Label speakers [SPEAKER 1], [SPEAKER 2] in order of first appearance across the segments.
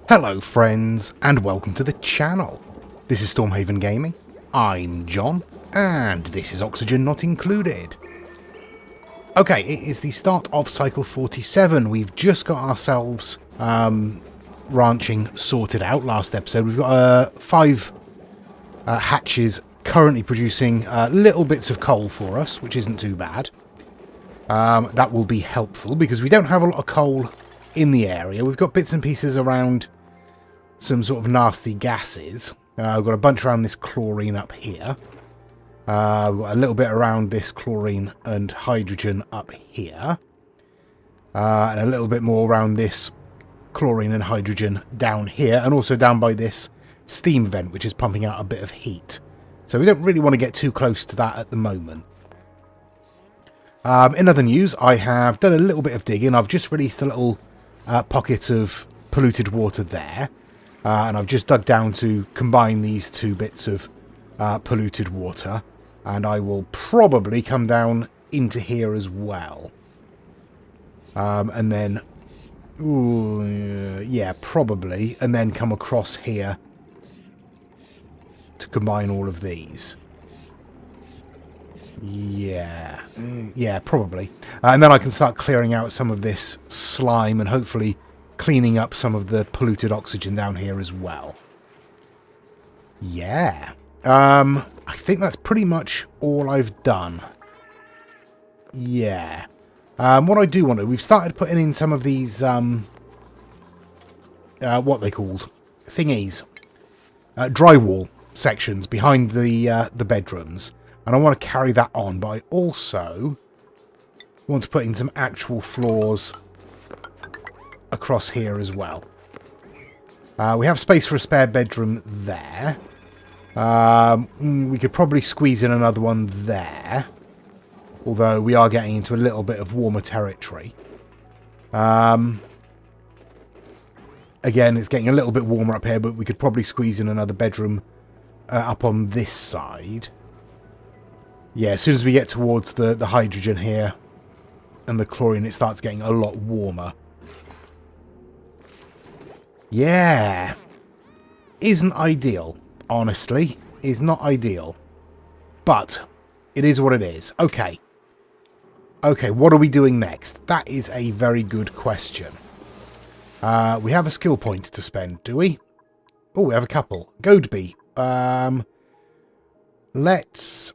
[SPEAKER 1] Hello friends, and welcome to the channel. This is Stormhaven Gaming, I'm John, and this is Oxygen Not Included. Okay, it is the start of Cycle 47. We've just got ourselves ranching sorted out last episode. We've got 5 hatches currently producing little bits of coal for us, which isn't too bad. That will be helpful because we don't have a lot of coal in the area. We've got bits and pieces around some sort of nasty gases. We've got a bunch around this chlorine up here. We've got a little bit around this chlorine and hydrogen up here. And a little bit more around this chlorine and hydrogen down here. And also down by this steam vent, which is pumping out a bit of heat. So we don't really want to get too close to that at the moment. In other news, I have done a little bit of digging. I've just released a little pocket of polluted water there. And I've just dug down to combine these two bits of polluted water. And I will probably come down into here as well. And then... Ooh, yeah, probably. And then come across here to combine all of these. Yeah, probably. And then I can start clearing out some of this slime and hopefully cleaning up some of the polluted oxygen down here as well. Yeah. I think that's pretty much all I've done. Yeah. What I do want to... We've started putting in some of these... what they called? Thingies. Drywall sections behind the bedrooms. And I want to carry that on, but I also want to put in some actual floors across here as well. We have space for a spare bedroom there. We could probably squeeze in another one there. Although we are getting into a little bit of warmer territory. Again, it's getting a little bit warmer up here, but we could probably squeeze in another bedroom up on this side. Yeah, as soon as we get towards the hydrogen here and the chlorine, it starts getting a lot warmer. Yeah. Isn't ideal, honestly. Is not ideal. But it is what it is. Okay. Okay, what are we doing next? That is a very good question. We have a skill point to spend, do we? Oh, we have a couple. Goadby. Let's...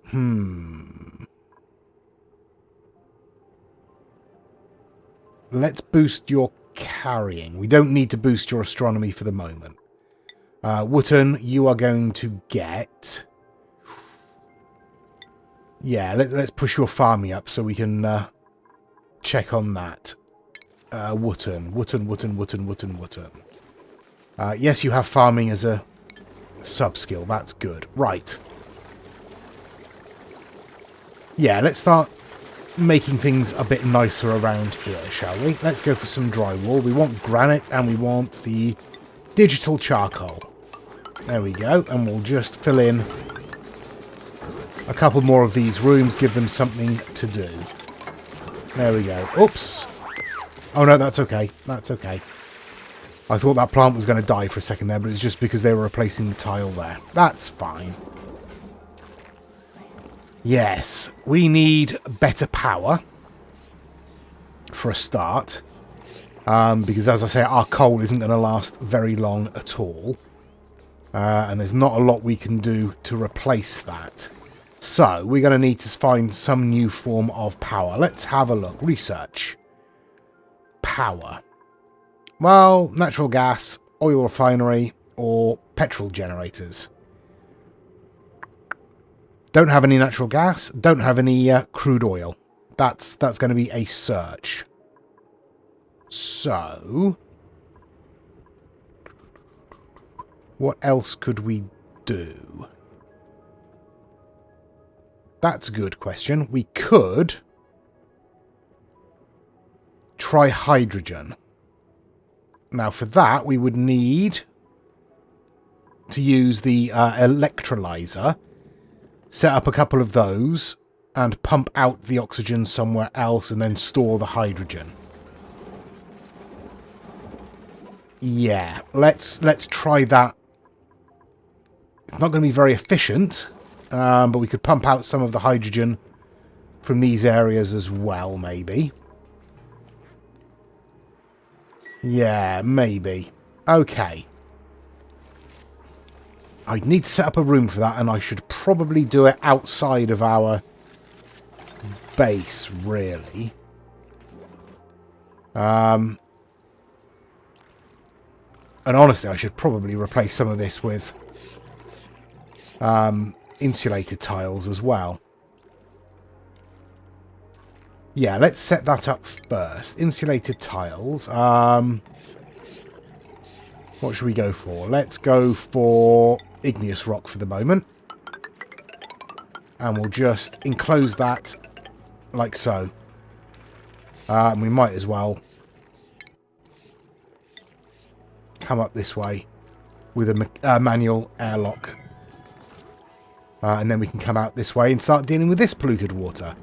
[SPEAKER 1] Let's boost your carrying. We don't need to boost your astronomy for the moment. Wootton, you are going to get... Yeah, let's push your farming up so we can check on that. Wootton. Yes, you have farming as a sub-skill. That's good. Right. Yeah, let's start making things a bit nicer around here, shall we? Let's go for some drywall. We want granite and we want the digital charcoal. There we go. And we'll just fill in a couple more of these rooms, give them something to do. There we go. Oops. Oh no, that's okay. That's okay. I thought that plant was going to die for a second there, but it's just because they were replacing the tile there. That's fine. Yes, we need better power for a start. Because as I say, our coal isn't going to last very long at all. And there's not a lot we can do to replace that. So, we're going to need to find some new form of power. Let's have a look. Research. Power. Well, natural gas, oil refinery, or petrol generators. Don't have any natural gas. Don't have any crude oil. That's going to be a search. So, what else could we do? That's a good question. We could try hydrogen. Now, for that, we would need to use the electrolyzer. Set up a couple of those and pump out the oxygen somewhere else and then store the hydrogen. Yeah, let's try that. It's not going to be very efficient, but we could pump out some of the hydrogen from these areas as well, maybe. Yeah, maybe. Okay. I'd need to set up a room for that, and I should probably do it outside of our base, really. And honestly, I should probably replace some of this with insulated tiles as well. Yeah, let's set that up first. Insulated tiles. What should we go for? Let's go for igneous rock for the moment. And we'll just enclose that like so. And we might as well come up this way with a manual airlock. And then we can come out this way and start dealing with this polluted water.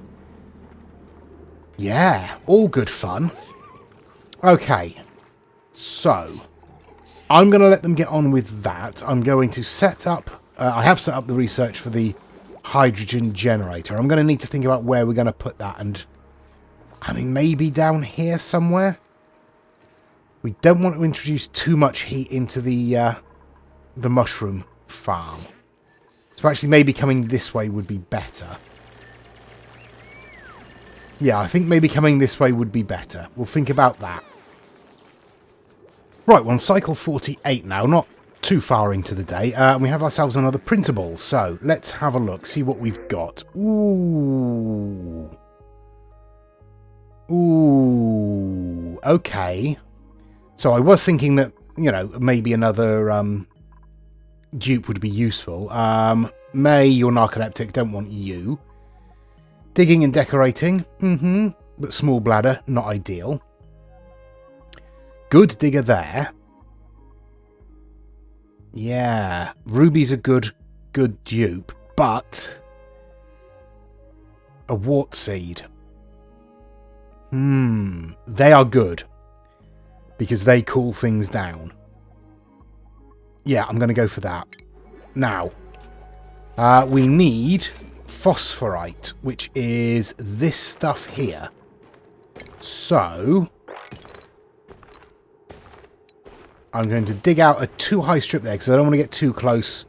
[SPEAKER 1] Yeah, all good fun. Okay, so I'm going to let them get on with that. I'm going to set up... I have set up the research for the hydrogen generator. I'm going to need to think about where we're going to put that. And, I mean, maybe down here somewhere? We don't want to introduce too much heat into the mushroom farm. So actually maybe coming this way would be better. Yeah, I think maybe coming this way would be better. We'll think about that. Right, we're on cycle 48 now, not too far into the day. We have ourselves another printable, so let's have a look, see what we've got. Ooh. Ooh. Okay. So I was thinking that, you know, maybe another dupe would be useful. May, you're narcoleptic, don't want you. Digging and decorating, but small bladder, not ideal. Good digger there. Yeah, Ruby's a good dupe, but a wart seed. They are good because they cool things down. Yeah, I'm going to go for that. Now, we need phosphorite, which is this stuff here. So I'm going to dig out a too high strip there because I don't want to get too close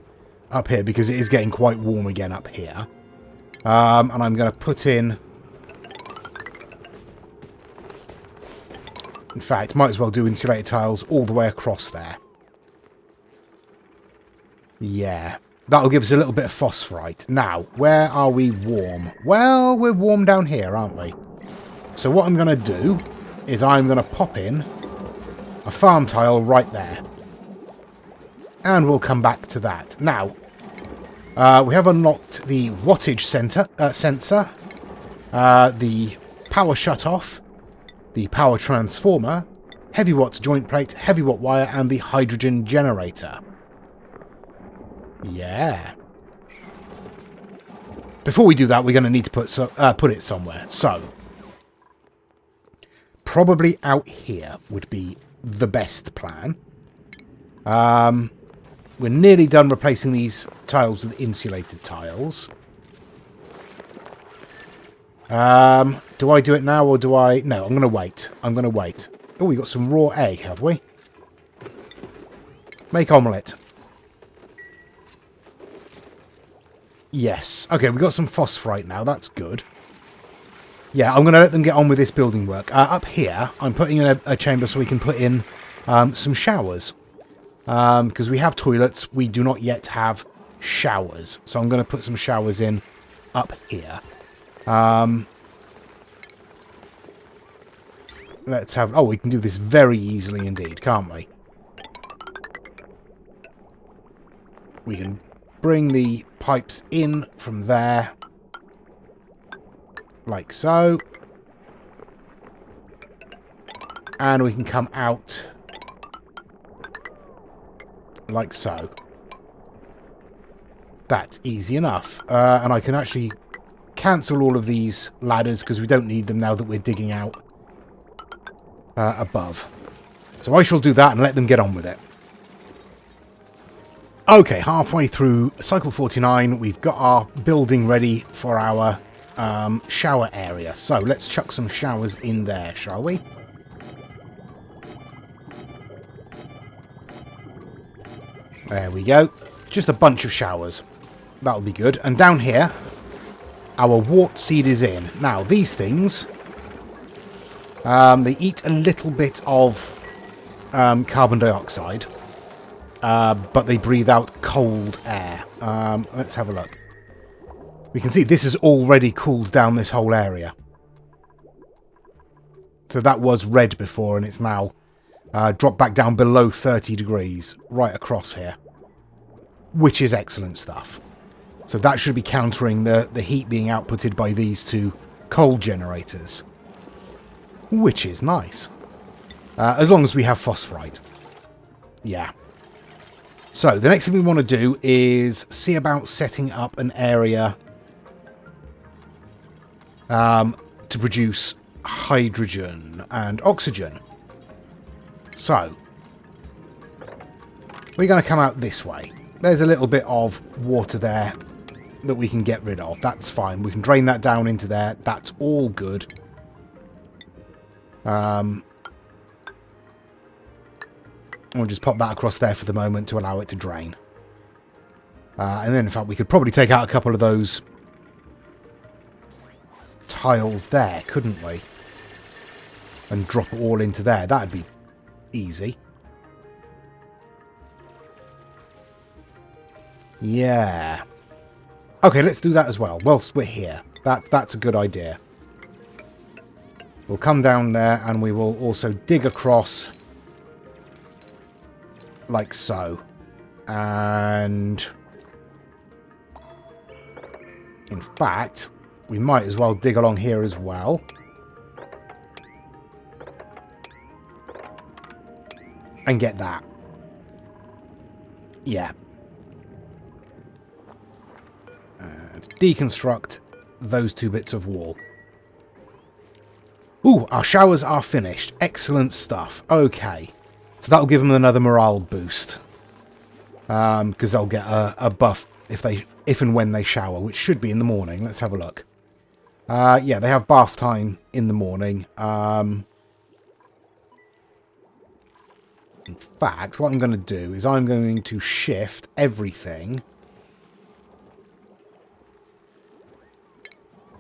[SPEAKER 1] up here because it is getting quite warm again up here. And I'm going to put in... In fact, might as well do insulated tiles all the way across there. Yeah. That'll give us a little bit of phosphorite. Now, where are we warm? Well, we're warm down here, aren't we? So what I'm going to do is I'm going to pop in a farm tile right there. And we'll come back to that. Now, we have unlocked the wattage sensor, the power shutoff, the power transformer, heavy watt joint plate, heavy watt wire, and the hydrogen generator. Yeah. Before we do that, we're going to need to put it somewhere. So, probably out here would be the best plan. We're nearly done replacing these tiles with insulated tiles. Do I do it now or do I... No, I'm going to wait. I'm going to wait. Oh, we got some raw egg, have we? Make omelette. Yes. Okay, we've got some phosphorite now. That's good. Yeah, I'm going to let them get on with this building work. Up here, I'm putting in a chamber so we can put in some showers. Because we have toilets, we do not yet have showers. So I'm going to put some showers in up here. Let's have... Oh, we can do this very easily indeed, can't we? We can bring the pipes in from there. Like so. And we can come out like so. That's easy enough. And I can actually cancel all of these ladders because we don't need them now that we're digging out above. So I shall do that and let them get on with it. Okay, halfway through cycle 49, we've got our building ready for our shower area. So let's chuck some showers in there, shall we? There we go. Just a bunch of showers. That'll be good. And down here, our wart seed is in. Now, these things, they eat a little bit of carbon dioxide, but they breathe out cold air. Let's have a look. We can see this has already cooled down this whole area. So that was red before, and it's now dropped back down below 30 degrees right across here, which is excellent stuff. So that should be countering the heat being outputted by these two coal generators, which is nice. As long as we have phosphorite. Yeah. So the next thing we want to do is see about setting up an area to produce hydrogen and oxygen. So we're going to come out this way. There's a little bit of water there that we can get rid of. That's fine. We can drain that down into there. That's all good. We'll just pop that across there for the moment to allow it to drain. And then, in fact, we could probably take out a couple of those tiles there, couldn't we? And drop it all into there. That'd be easy. Yeah. Okay, let's do that as well, whilst we're here. That's a good idea. We'll come down there and we will also dig across like so. And in fact, we might as well dig along here as well. And get that. Yeah. And deconstruct those two bits of wall. Ooh, our showers are finished. Excellent stuff. Okay. So that'll give them another morale boost. Because they'll get a buff if and when they shower, which should be in the morning. Let's have a look. Yeah, they have bath time in the morning. In fact, what I'm going to do is I'm going to shift everything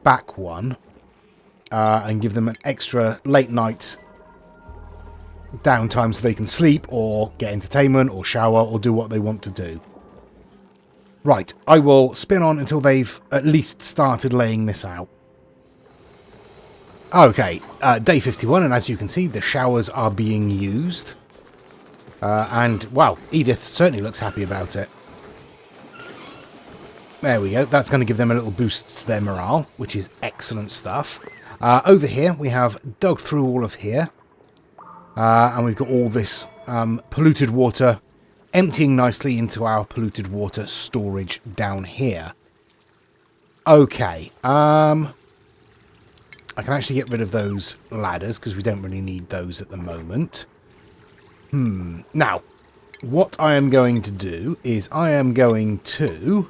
[SPEAKER 1] back one and give them an extra late night downtime so they can sleep or get entertainment or shower or do what they want to do. Right, I will spin on until they've at least started laying this out. Okay, day 51, and as you can see, the showers are being used. And, wow, Edith certainly looks happy about it. There we go. That's going to give them a little boost to their morale, which is excellent stuff. Over here, we have dug through all of here. And we've got all this polluted water emptying nicely into our polluted water storage down here. Okay. I can actually get rid of those ladders because we don't really need those at the moment. Now, what I am going to do is I am going to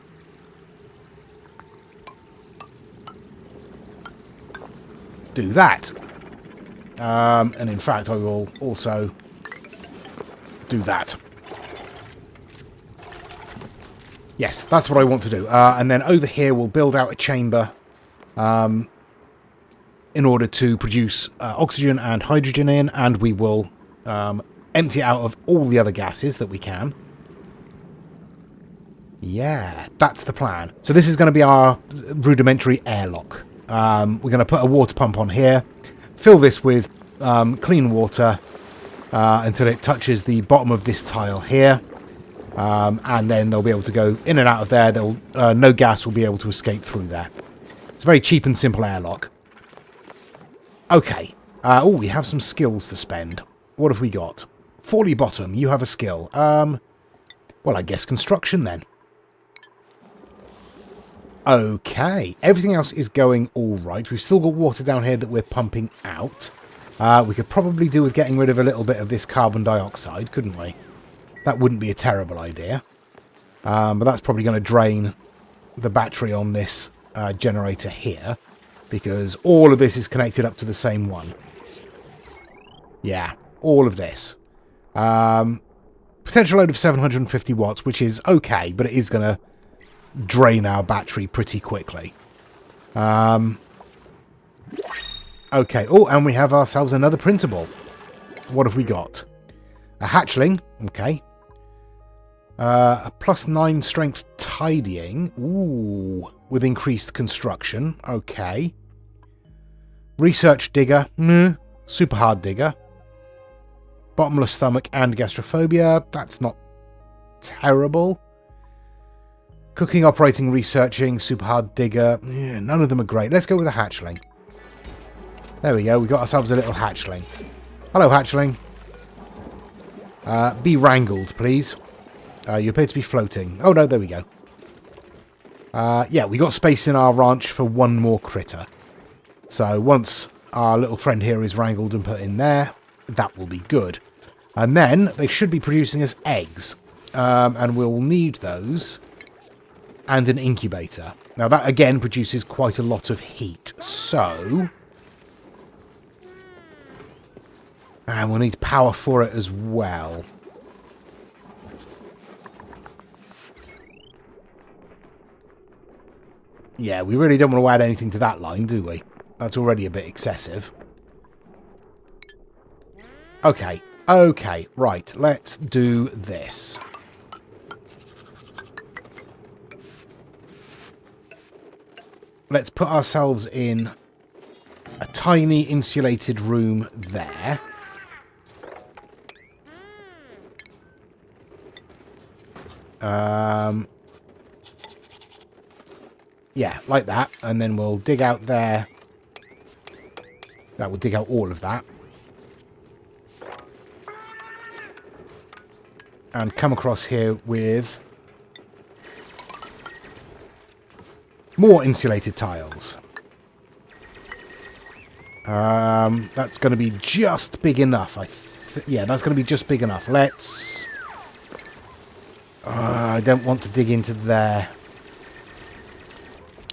[SPEAKER 1] do that. And in fact, I will also do that. Yes, that's what I want to do. And then over here, we'll build out a chamber in order to produce oxygen and hydrogen in, and we will empty out of all the other gases that we can. Yeah, that's the plan. So this is going to be our rudimentary airlock. We're going to put a water pump on here, fill this with clean water until it touches the bottom of this tile here. And then they'll be able to go in and out of there. No gas will be able to escape through there. It's a very cheap and simple airlock. Okay. Oh, we have some skills to spend. What have we got? Forley Bottom, you have a skill. Well, I guess construction then. Okay. Everything else is going all right. We've still got water down here that we're pumping out. We could probably do with getting rid of a little bit of this carbon dioxide, couldn't we? That wouldn't be a terrible idea. But that's probably going to drain the battery on this generator here, because all of this is connected up to the same one. Yeah, all of this. Potential load of 750 watts, which is okay, but it is going to drain our battery pretty quickly. Okay. Oh, and we have ourselves another printable. What have we got? A hatchling. Okay. A +9 strength tidying. Ooh. With increased construction. Okay. Research digger. Super hard digger. Bottomless stomach and gastrophobia. That's not terrible. Cooking, operating, researching, super hard digger. Yeah, none of them are great. Let's go with a hatchling. There we go. We got ourselves a little hatchling. Hello, hatchling. Be wrangled, please. You appear to be floating. Oh, no, there we go. Yeah, we got space in our ranch for one more critter. So once our little friend here is wrangled and put in there, that will be good. And then they should be producing us eggs. And we'll need those. And an incubator. Now that, again, produces quite a lot of heat. So... and we'll need power for it as well. Yeah, we really don't want to add anything to that line, do we? That's already a bit excessive. Okay. Okay, right. Let's do this. Let's put ourselves in a tiny insulated room there. Yeah, like that. And then we'll dig out there. That will dig out all of that. And come across here with more insulated tiles. That's going to be just big enough. Yeah, that's going to be just big enough. Let's... I don't want to dig into there.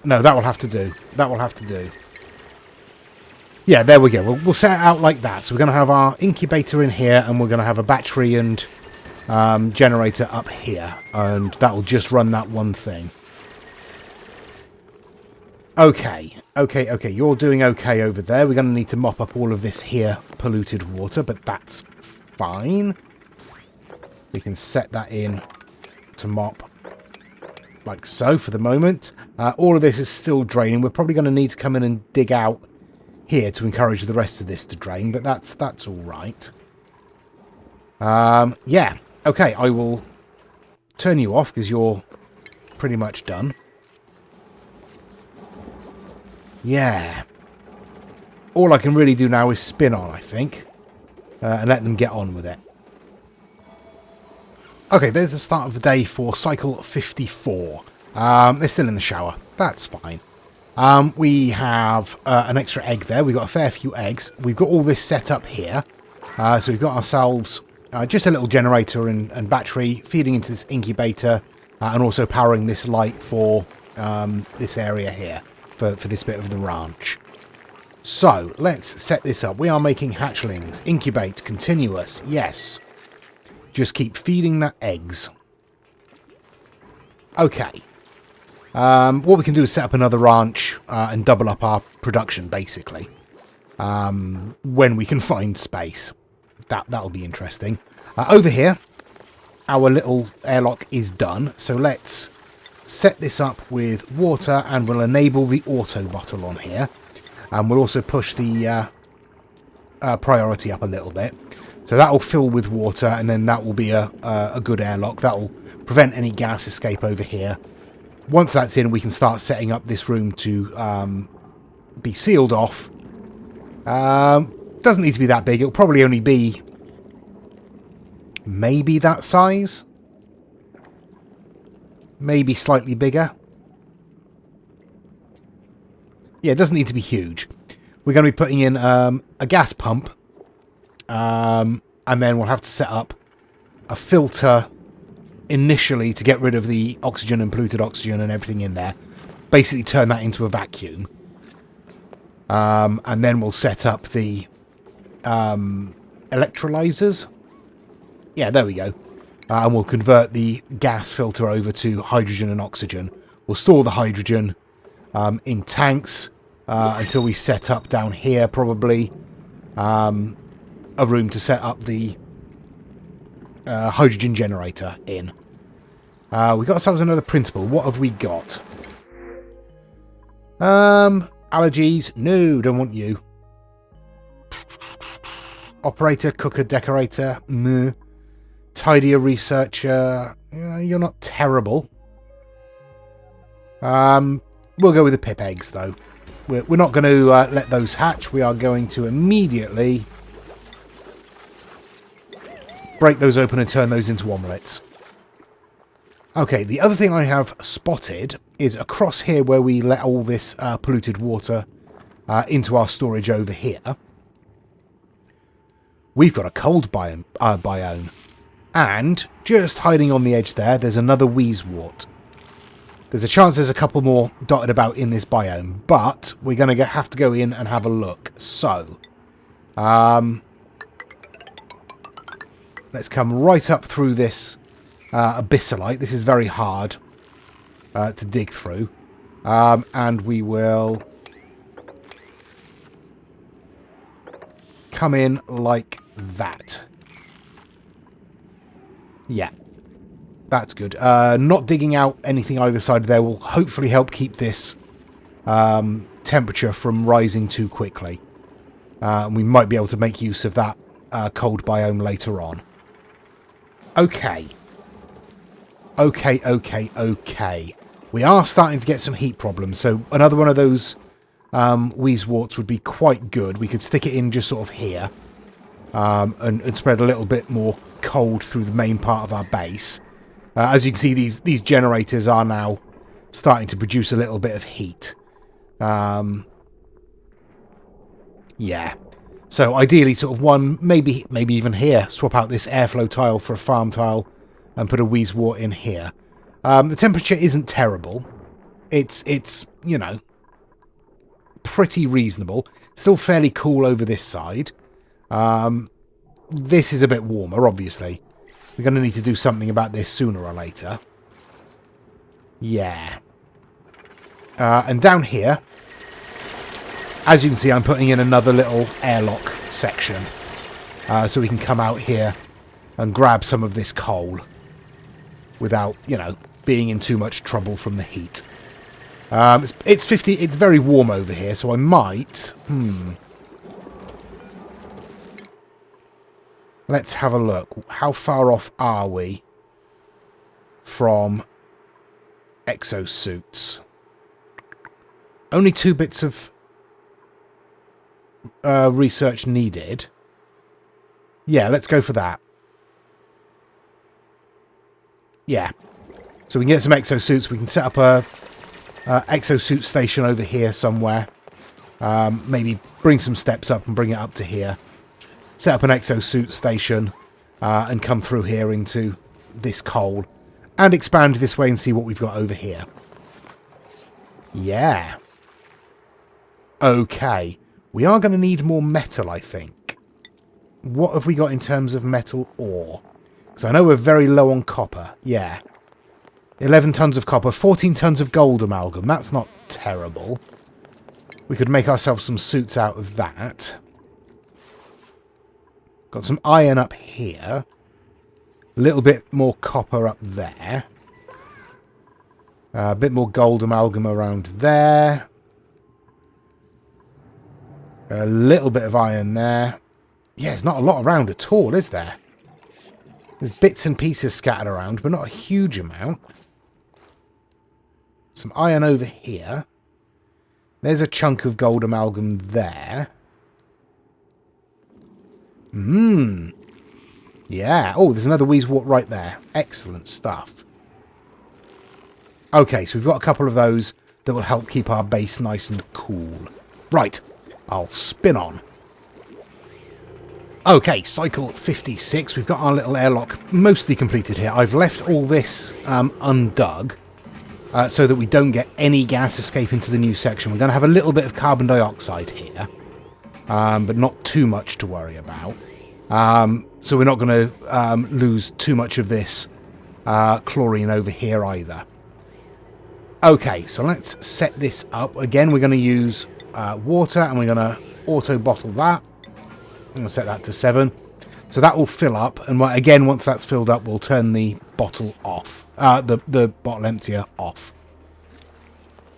[SPEAKER 1] No, that will have to do. That will have to do. Yeah, there we go. We'll set it out like that. So we're going to have our incubator in here, and we're going to have a battery and generator up here. And that will just run that one thing. Okay. Okay, okay. You're doing okay over there. We're going to need to mop up all of this here polluted water, but that's fine. We can set that in to mop like so for the moment. All of this is still draining. We're probably going to need to come in and dig out here to encourage the rest of this to drain, but that's all right. Yeah. Okay, I will turn you off because you're pretty much done. Yeah. All I can really do now is spin on, I think, and let them get on with it. Okay, there's the start of the day for cycle 54. They're still in the shower. That's fine. We have an extra egg there. We've got a fair few eggs. We've got all this set up here. So we've got ourselves just a little generator and battery feeding into this incubator and also powering this light for this area here for this bit of the ranch. So let's set this up. We are making hatchlings. Incubate. Continuous. Yes. Just keep feeding that eggs. Okay. What we can do is set up another ranch and double up our production, basically. When we can find space. That'll be interesting. Over here, our little airlock is done. So let's set this up with water and we'll enable the auto bottle on here. And we'll also push the priority up a little bit. So that will fill with water, and then that will be a good airlock. That will prevent any gas escape over here. Once that's in, we can start setting up this room to be sealed off. Doesn't need to be that big. It'll probably only be maybe that size. Maybe slightly bigger. Yeah, it doesn't need to be huge. We're going to be putting in a gas pump And then we'll have to set up a filter initially to get rid of the oxygen and polluted oxygen and everything in there. Basically turn that into a vacuum. And then we'll set up the electrolyzers. Yeah, there we go. And we'll convert the gas filter over to hydrogen and oxygen. We'll store the hydrogen in tanks until we set up down here probably a room to set up the hydrogen generator in. We got ourselves another printable. What have we got? Allergies? No, don't want you. Operator, cooker, decorator? No. Tidier, researcher? You're not terrible. We'll go with the pip eggs, though. We're not going to let those hatch. We are going to immediately break those open and turn those into omelettes. Okay, the other thing I have spotted is across here where we let all this polluted water into our storage over here. We've got a cold biome. And just hiding on the edge there, there's another wheezewort. There's a chance there's a couple more dotted about in this biome, but we're going to have to go in and have a look. So, let's come right up through this abyssalite. This is very hard to dig through. And we will come in like that. Yeah. That's good. Not digging out anything either side there will hopefully help keep this temperature from rising too quickly. We might be able to make use of that cold biome later on. Okay. Okay. We are starting to get some heat problems, so another one of those wheezeworts would be quite good. We could stick it in just sort of here and spread a little bit more cold through the main part of our base. As you can see, these generators are now starting to produce a little bit of heat. Yeah. So ideally, sort of one, maybe even here, swap out this airflow tile for a farm tile and put a wheezewort in here. The temperature isn't terrible. It's you know, pretty reasonable. Still fairly cool over this side. This is a bit warmer, obviously. We're going to need to do something about this sooner or later. Yeah. And down here, as you can see, I'm putting in another little airlock section. So we can come out here and grab some of this coal without, you know, being in too much trouble from the heat. It's very warm over here, so I might... Let's have a look. How far off are we from exosuits? Only 2 bits of research needed. Yeah, let's go for that. Yeah. So we can get some exosuits. We can set up a exosuit station over here somewhere. Maybe bring some steps up and bring it up to here. Set up an exosuit station and come through here into this coal and expand this way and see what we've got over here. Yeah. Okay. We are going to need more metal, I think. What have we got in terms of metal ore? Because I know we're very low on copper. Yeah. 11 tons of copper, 14 tons of gold amalgam. That's not terrible. We could make ourselves some suits out of that. Got some iron up here. A little bit more copper up there. A bit more gold amalgam around there. A little bit of iron there. Yeah, there's not a lot around at all, is there? There's bits and pieces scattered around, but not a huge amount. Some iron over here. There's a chunk of gold amalgam there. Yeah. Oh, there's another wheezewort right there. Excellent stuff. Okay, so we've got a couple of those that will help keep our base nice and cool. Right. I'll spin on. Okay, cycle 56. We've got our little airlock mostly completed here. I've left all this undug so that we don't get any gas escape into the new section. We're going to have a little bit of carbon dioxide here, but not too much to worry about. So we're not going to lose too much of this chlorine over here either. Okay, so let's set this up. Again, we're going to use water, and we're going to auto-bottle that. I'm going to set that to 7. So that will fill up, and again, once that's filled up, we'll turn the bottle off. The bottle emptier off.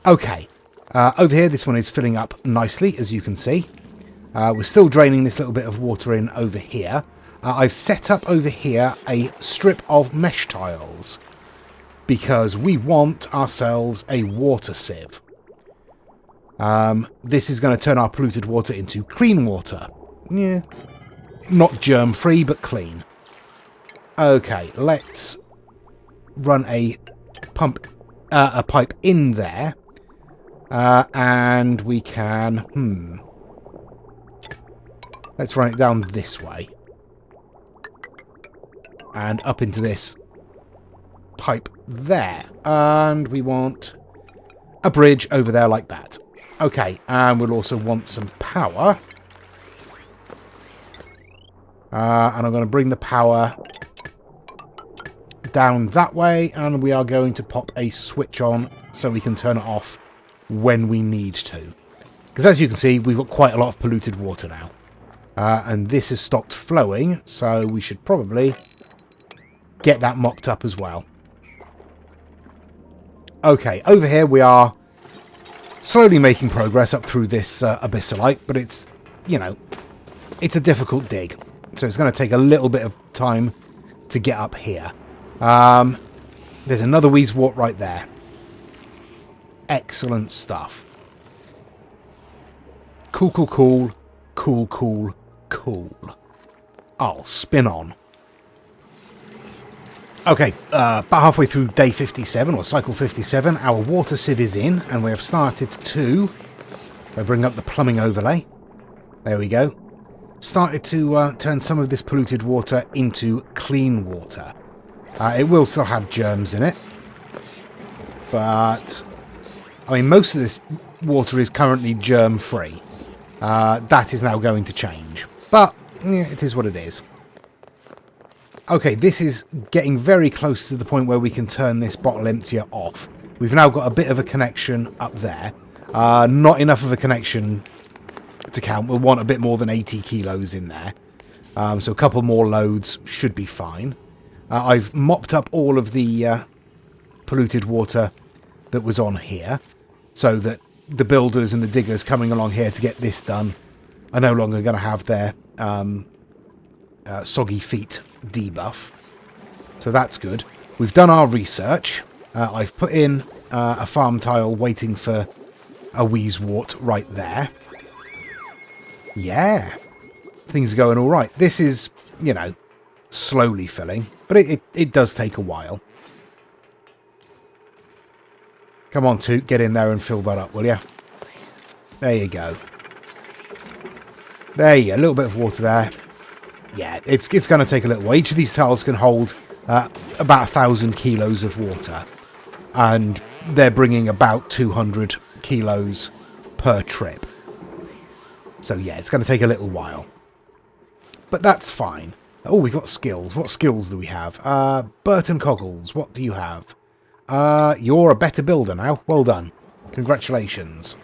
[SPEAKER 1] Okay, over here, this one is filling up nicely, as you can see. We're still draining this little bit of water in over here. I've set up over here a strip of mesh tiles because we want ourselves a water sieve. This is going to turn our polluted water into clean water. Yeah, not germ-free, but clean. Okay, let's run a pipe in there, and we can. Let's run it down this way and up into this pipe there, and we want a bridge over there like that. Okay, and we'll also want some power. And I'm going to bring the power down that way, and we are going to pop a switch on so we can turn it off when we need to. Because as you can see, we've got quite a lot of polluted water now. And this has stopped flowing, so we should probably get that mopped up as well. Okay, over here we are slowly making progress up through this abyssalite, but it's, you know, it's a difficult dig. So it's going to take a little bit of time to get up here. There's another Wheezewort right there. Excellent stuff. Cool, cool, cool. Cool, cool, cool. I'll spin on. Okay, about halfway through day 57, or cycle 57, our water sieve is in, and we have started to... If I bring up the plumbing overlay. There we go. Started to turn some of this polluted water into clean water. It will still have germs in it, but I mean, most of this water is currently germ-free. That is now going to change, but yeah, it is what it is. Okay, this is getting very close to the point where we can turn this bottle emptier off. We've now got a bit of a connection up there. Not enough of a connection to count. We'll want a bit more than 80 kilos in there. So a couple more loads should be fine. I've mopped up all of the polluted water that was on here, so that the builders and the diggers coming along here to get this done are no longer going to have their soggy feet debuff. So that's good. We've done our research. I've put in a farm tile waiting for a Wheezewort right there. Yeah, things are going all right. This is, you know, slowly filling, but it does take a while. Come on, Toot, get in there and fill that up, will you? There you go. There you go, a little bit of water there. Yeah, it's going to take a little while. Each of these tiles can hold about 1,000 kilos of water, and they're bringing about 200 kilos per trip. So yeah, it's going to take a little while. But that's fine. Oh, we've got skills. What skills do we have? Burton Coggles, what do you have? You're a better builder now. Well done. Congratulations.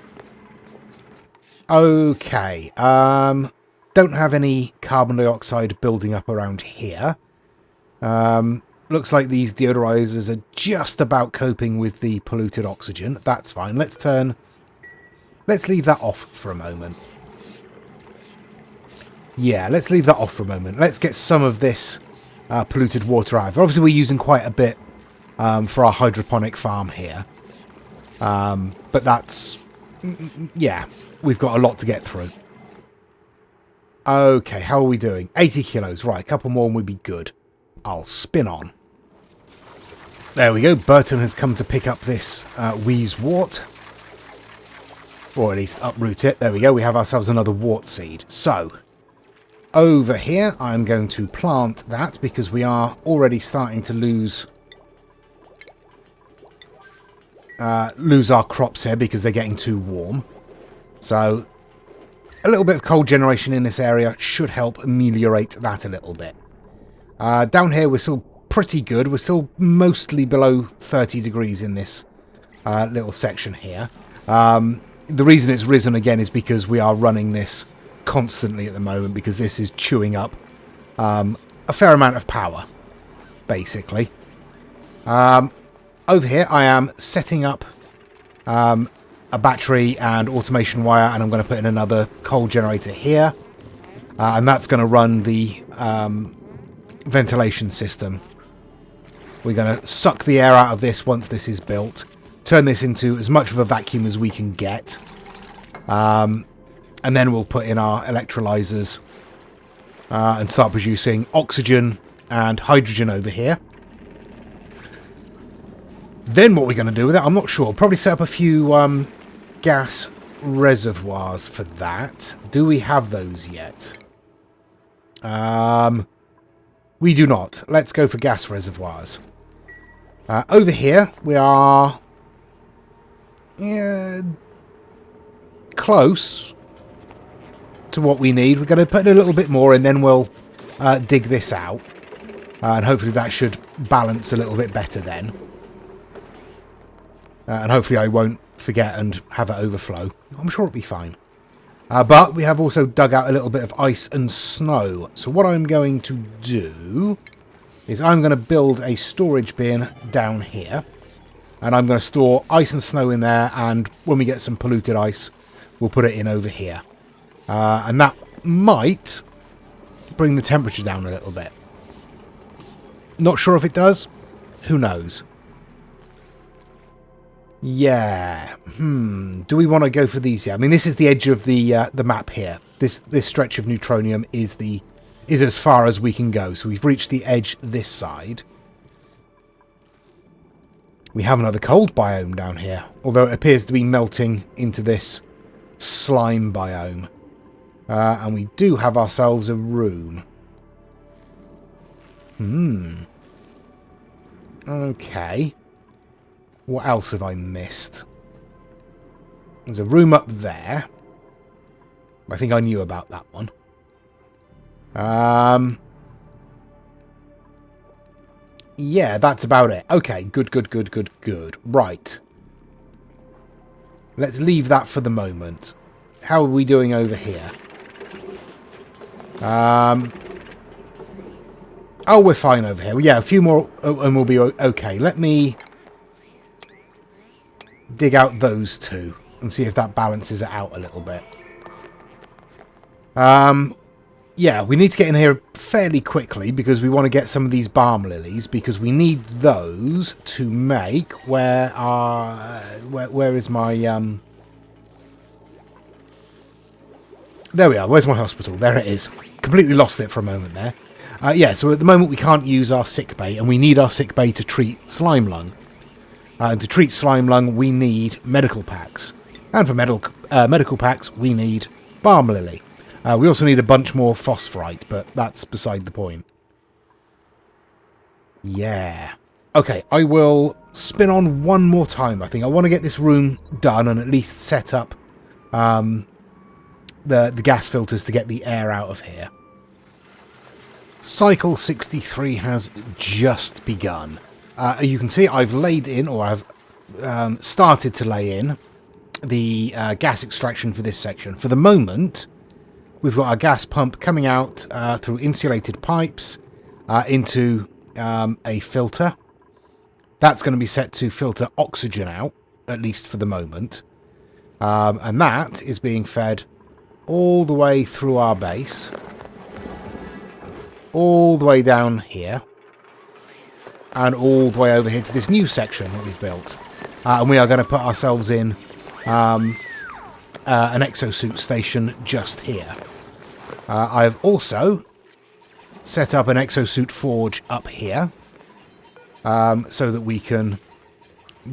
[SPEAKER 1] Okay. Don't have any carbon dioxide building up around here. Looks like these deodorizers are just about coping with the polluted oxygen. That's fine. Let's leave that off for a moment. Yeah, let's leave that off for a moment. Let's get some of this polluted water out. Obviously, we're using quite a bit for our hydroponic farm here. But that's... yeah, we've got a lot to get through. Okay, how are we doing? 80 kilos. Right, a couple more and we'd be good. I'll spin on. There we go. Burton has come to pick up this Wheezewort. Or at least uproot it. There we go. We have ourselves another wart seed. So... Over here, I'm going to plant that because we are already starting to lose our crops here because they're getting too warm. So a little bit of cold generation in this area should help ameliorate that a little bit. Down here, we're still pretty good. We're still mostly below 30 degrees in this little section here. The reason it's risen again is because we are running this constantly at the moment because this is chewing up a fair amount of power, basically. Over here, I am setting up a battery and automation wire, and I'm going to put in another coal generator here, and that's going to run the ventilation system. We're going to suck the air out of this once this is built, turn this into as much of a vacuum as we can get, and then we'll put in our electrolyzers and start producing oxygen and hydrogen over here. Then what we're going to do with it, I'm not sure. Probably set up a few gas reservoirs for that. Do we have those yet? We do not. Let's go for gas reservoirs. Over here, we are close to what we need. We're going to put in a little bit more and then we'll dig this out. And hopefully that should balance a little bit better then. And hopefully I won't forget and have it overflow. I'm sure it'll be fine. But we have also dug out a little bit of ice and snow. So what I'm going to do is I'm going to build a storage bin down here. And I'm going to store ice and snow in there. And when we get some polluted ice, we'll put it in over here. And that might bring the temperature down a little bit. Not sure if it does. Who knows? Yeah. Do we want to go for these? Yeah. I mean, this is the edge of the map here. This stretch of neutronium is as far as we can go. So we've reached the edge this side. We have another cold biome down here, although it appears to be melting into this slime biome. And we do have ourselves a room. Okay. What else have I missed? There's a room up there. I think I knew about that one. Yeah, that's about it. Okay, good. Right. Let's leave that for the moment. How are we doing over here? Oh, we're fine over here. Yeah, a few more and we'll be okay. Let me dig out those two and see if that balances it out a little bit. Yeah, we need to get in here fairly quickly because we want to get some of these balm lilies because we need those to make where is my there we are. Where's my hospital? There it is. Completely lost it for a moment there. Yeah, so at the moment we can't use our sick bay, and we need our sick bay to treat slime lung. And to treat slime lung, we need medical packs. And for medical packs, we need balm lily. We also need a bunch more phosphorite, but that's beside the point. Yeah. Okay, I will spin on one more time, I think. I want to get this room done and at least set up the gas filters to get the air out of here. Cycle 63 has just begun. You can see I've laid in, or I've started to lay in, the gas extraction for this section. For the moment, we've got our gas pump coming out through insulated pipes into a filter. That's going to be set to filter oxygen out, at least for the moment. And that is being fed all the way through our base, all the way down here, and all the way over here to this new section that we've built. And we are going to put ourselves in an exosuit station just here. I've also set up an exosuit forge up here so that we can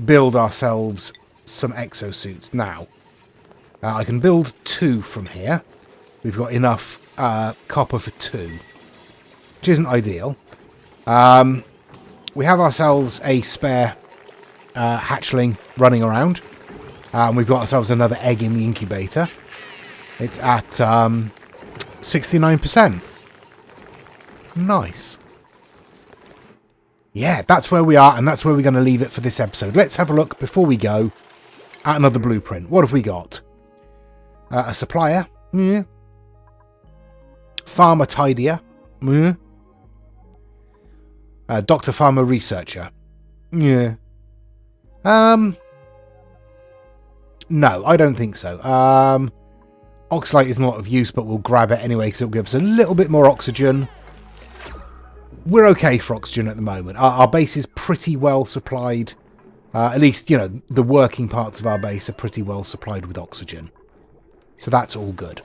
[SPEAKER 1] build ourselves some exosuits. Now, I can build 2 from here. we've got enough copper for 2, which isn't ideal. We have ourselves a spare hatchling running around. We've got ourselves another egg in the incubator. It's at 69%. Nice. Yeah, that's where we are, and that's where we're going to leave it for this episode. Let's have a look, before we go, at another blueprint. What have we got? A supplier. Yeah. Farmer tidier. Yeah. Dr. Farmer researcher. Yeah. No, I don't think so. Oxalate is not of use, but we'll grab it anyway because it'll give us a little bit more oxygen. We're okay for oxygen at the moment. Our base is pretty well supplied. At least, you know, the working parts of our base are pretty well supplied with oxygen. So that's all good.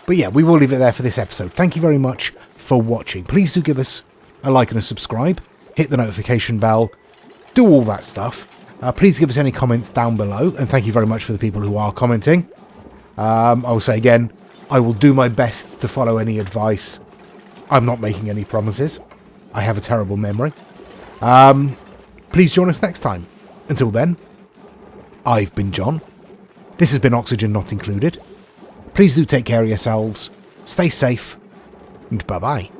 [SPEAKER 1] But yeah, we will leave it there for this episode. Thank you very much for watching. Please do give us a like and a subscribe. Hit the notification bell. Do all that stuff. Please give us any comments down below. And thank you very much for the people who are commenting. I will say again, I will do my best to follow any advice. I'm not making any promises. I have a terrible memory. Please join us next time. Until then, I've been John. This has been Oxygen Not Included. Please do take care of yourselves. Stay safe. And bye-bye.